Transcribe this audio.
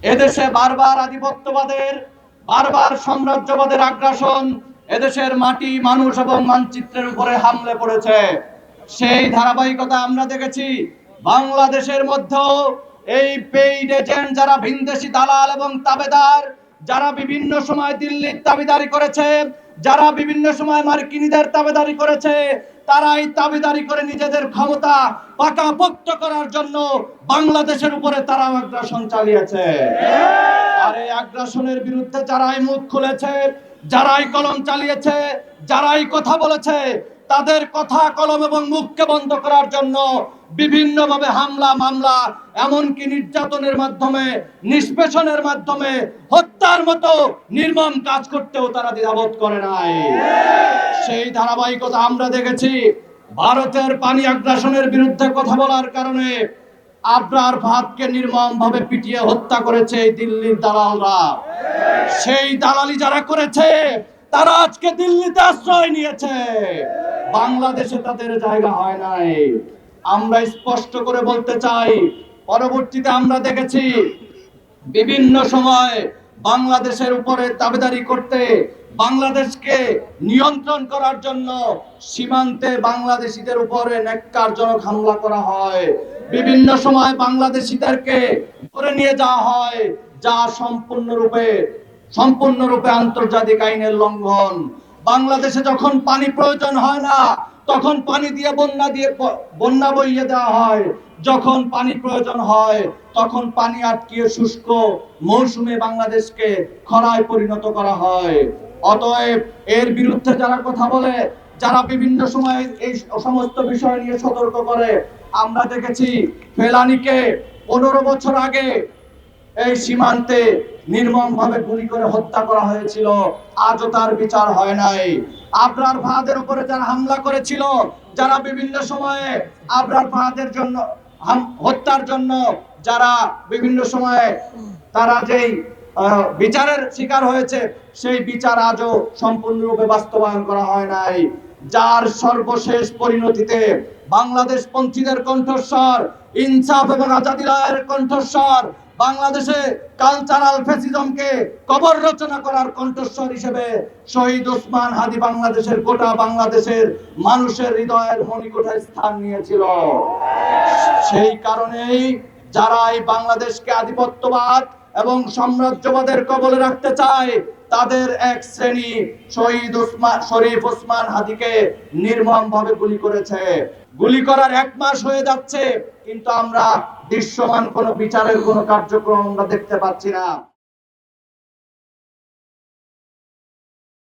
এদেশে বারবার আধিপত্যবাদের, বারবার সাম্রাজ্যবাদের আগ্রাসন এদেশের মাটি, মানুষ এবং মানচিত্রের উপরে হামলে পড়েছে। সেই ধারাবাহিকতা আমরা দেখেছি বাংলাদেশের মধ্যেও। এই পেইড এজেন্ট যারা ভিনদেশি দালাল এবং তাবেদার, যারা বিভিন্ন সময় দিল্লির দাবিদারি করেছে, যারা বিভিন্ন সময় মার্কিনীদের দাবিদারি করেছে, তারাই দাবিদারি করে নিজেদের ক্ষমতা পাকাপোক্ত করার জন্য বাংলাদেশের উপরে তারা আগ্রাসন চালিয়েছে। আর এই আগ্রাসনের বিরুদ্ধে যারাই মুখ খুলেছে, যারাই কলম চালিয়েছে, যারাই কথা বলেছে, তাদের কথা, কলম এবং মুখকে বন্ধ করার জন্য বিভিন্নভাবে হামলা, মামলা, এমনকি নির্যাতনের মাধ্যমে, নিষ্পেষণের মাধ্যমে, হত্যার মতো নির্মম কাজ করতেও তারা দ্বিধাবোধ করে নাই। সেই ধারাবাহিকতা আমরা দেখেছি। ভারতের পানি আগ্রাসনের বিরুদ্ধে কথা বলার কারণে আবরার ফাহাদকে নির্মমভাবে পিটিয়ে হত্যা করেছে এই দিল্লির দালালরা। সেই দালালি যারা করেছে তারা আজকে দিল্লিতে আশ্রয় নিয়েছে, বাংলাদেশে তাদের জায়গা হয় নাই। আমরা স্পষ্ট করে বলতে চাই, পরবর্তীতে আমরা দেখেছি বিভিন্ন সময় বাংলাদেশের উপরে দাবিদারি করতে, বাংলাদেশকে নিয়ন্ত্রণ করার জন্য সীমান্তে বাংলাদেশিদের উপরে ন্যাক্কারজনক হামলা করা হয়। বিভিন্ন সময় বাংলাদেশিদেরকে ধরে নিয়ে যাওয়া হয়, যা সম্পূর্ণরূপে আন্তর্জাতিক আইনের লঙ্ঘন। বাংলাদেশে যখন পানি প্রয়োজন হয় না, তখন পানি দিয়ে বন্যা বইয়ে দেওয়া হয়। যখন পানি প্রয়োজন হয় তখন পানি আটকিয়ে শুষ্ক মৌসুমে বাংলাদেশকে খরায় পরিণত করা হয়। অতএব এর বিরুদ্ধে যারা কথা বলে, যারা বিভিন্ন সময় এই সমস্ত বিষয় নিয়ে সতর্ক করে, আমরা দেখেছি ফেলানীকে 15 বছর আগে এই সীমান্তে নির্মমভাবে গুলি করে হত্যা করা হয়েছিল, আজও তার বিচার হয় নাই। আবরার ফাহাদের উপরে যারা হামলা করেছিল, যারা বিভিন্ন সময়ে আবরার ফাহাদের জন্য হত্যার জন্য যারা বিভিন্ন সময়ে তারা যেই বিচারের শিকার হয়েছে, সেই বিচার আজও সম্পূর্ণরূপে বাস্তবায়ন করা হয় নাই। যার সর্বশেষ পরিণতিতে বাংলাদেশ পন্থীদের কণ্ঠস্বর, ইনসাফ এবং আজাদী রায়ের কণ্ঠস্বর, বাংলাদেশে কালচারাল ফ্যাসিজমকে কবর রচনা করার কণ্ঠস্বর হিসেবে শহীদ ওসমান হাদি বাংলাদেশের, গোটা বাংলাদেশের মানুষের হৃদয়ের মণিকোঠায় স্থান নিয়েছিল। সেই কারণেই যারা এই বাংলাদেশকে আধিপত্যবাদ এবং সাম্রাজ্যবাদের কবলে রাখতে চায়, তাদের এক শ্রেণী শরীফ ওসমান হাদিকে নির্মমভাবে গুলি করেছে। গুলি করার 1 মাস হয়ে যাচ্ছে, কিন্তু আমরা দৃশ্যমান কোনো বিচারের কোনো কার্যক্রম আমরা দেখতে পাচ্ছি না।